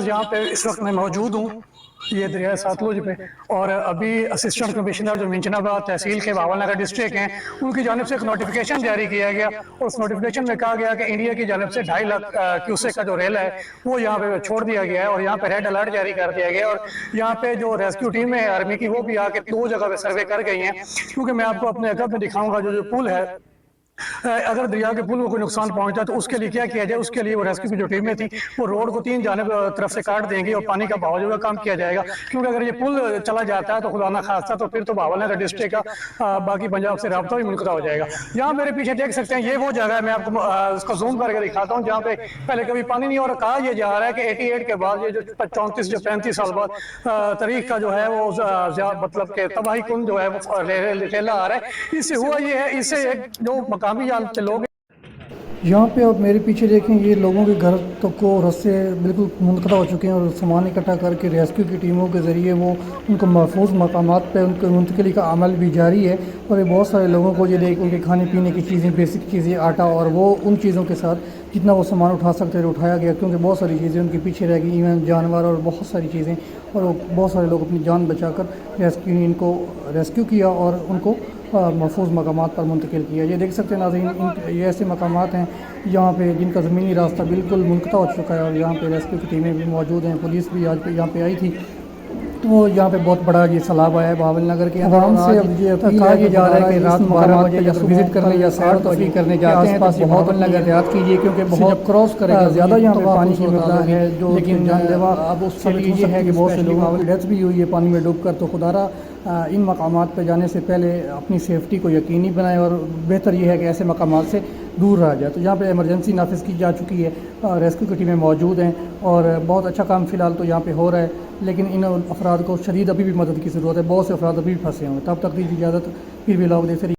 Officers یہاں پہ اس وقت میں موجود ہوں یہ دریائے ساتلوج پہ، اور ابھی اسسٹنٹ کمشنر جو منچناباد تحصیل کے باول نگر ڈسٹرکٹ ہیں ان کی جانب سے ایک نوٹیفیکیشن جاری کیا گیا، اور اس نوٹیفیکیشن میں کہا گیا کہ انڈیا کی جانب سے 2.5 لاکھ کیوسیک کا جو ریل ہے وہ یہاں پہ چھوڑ دیا گیا ہے، اور یہاں پہ ریڈ الرٹ جاری کر دیا گیا، اور یہاں پہ جو ریسکیو ٹیم ہے آرمی کی وہ بھی آ کے 2 جگہ پہ سروے کر گئی ہیں، کیونکہ میں آپ کو اپنے عقب میں دکھاؤں گا جو پل ہے، اگر دریا کے پل کو کوئی نقصان پہنچتا ہے تو اس کے لیے کیا کیا جائے۔ اس کے لیے وہ ریسکیو کی جو ٹیمیں تھیں وہ روڈ کو 3 جانب طرف سے کاٹ دیں گی، اور پانی کا بہاؤ جو ہے کم کیا جائے گا، کیونکہ اگر یہ پل چلا جاتا ہے تو خدا نہ خواستہ تو پھر تو باول نگر ڈسٹرکٹ کا باقی پنجاب سے رابطہ بھی منقطع ہو جائے گا۔ یہاں میرے پیچھے دیکھ سکتے ہیں یہ وہ جگہ ہے، میں آپ کو اس کو زوم کر کے دکھاتا ہوں، جہاں پہ پہلے کبھی پانی نہیں، اور کہا یہ جا رہا ہے کہ 88 کے بعد یہ جو 34 یا 35 سال بعد تاریخ کا جو ہے وہ مطلب کہ تباہی کن جو ہے وہ ریلا آ رہا ہے۔ اس سے ہوا یہ ہے، اس سے ایک جو مقامی یہاں کے لوگ یہاں پہ آپ میرے پیچھے دیکھیں، یہ لوگوں کے گھر تک کو رستے بالکل منقطع ہو چکے ہیں، اور سامان اکٹھا کر کے ریسکیو کی ٹیموں کے ذریعے وہ ان کو محفوظ مقامات پہ ان کو منتقلی کا عمل بھی جاری ہے، اور یہ بہت سارے لوگوں کو یہ لے ان کے کھانے پینے کی چیزیں، بیسک چیزیں، آٹا، اور وہ ان چیزوں کے ساتھ جتنا وہ سامان اٹھا سکتے تھے اٹھایا گیا، کیونکہ بہت ساری چیزیں ان کے پیچھے رہ گئی، ایون جانور اور بہت ساری چیزیں، اور وہ بہت سارے لوگ اپنی جان بچا کر ان کو ریسکیو کیا اور ان کو محفوظ مقامات پر منتقل کیا۔ یہ دیکھ سکتے ہیں ناظرین، یہ ایسے مقامات ہیں یہاں پہ جن کا زمینی راستہ بالکل منقطع ہو چکا ہے، اور یہاں پہ ریسکیو کی ٹیمیں بھی موجود ہیں، پولیس بھی آج یہاں پہ آئی تھی، تو یہاں پہ بہت بڑا یہ سیلاب آیا ہے باول نگر کے عوام سے۔ اب یہ کہا یہ جا رہا ہے کہ رات 12 بجے یا وزٹ کرنے یا سیر و تفریح کرنے جاتے ہیں تو باول نگر احتیاط کیجیے، کیونکہ بہت کراس کرے گا زیادہ یہاں پہ پانی کی مقدار ہے، جو لیکن جان لیوا اب اس سے یہ ہے کہ بہت سے لوگوں کی ڈیتھ بھی ہوئی ہے پانی میں ڈوب کر، تو خدا ان مقامات پہ جانے سے پہلے اپنی سیفٹی کو یقینی بنائیں، اور بہتر یہ ہے کہ ایسے مقامات سے دور رہا جائے۔ تو یہاں پہ ایمرجنسی نافذ کی جا چکی ہے، ریسکیو کی ٹیمیں موجود ہیں، اور بہت اچھا کام فی الحال تو یہاں پہ ہو رہا ہے، لیکن ان افراد کو شدید ابھی بھی مدد کی ضرورت ہے، بہت سے افراد ابھی بھی پھنسے ہوئے ہیں۔ تب تک دیجیے اجازت، پھر بھی لاؤ دیکھتے رہیے۔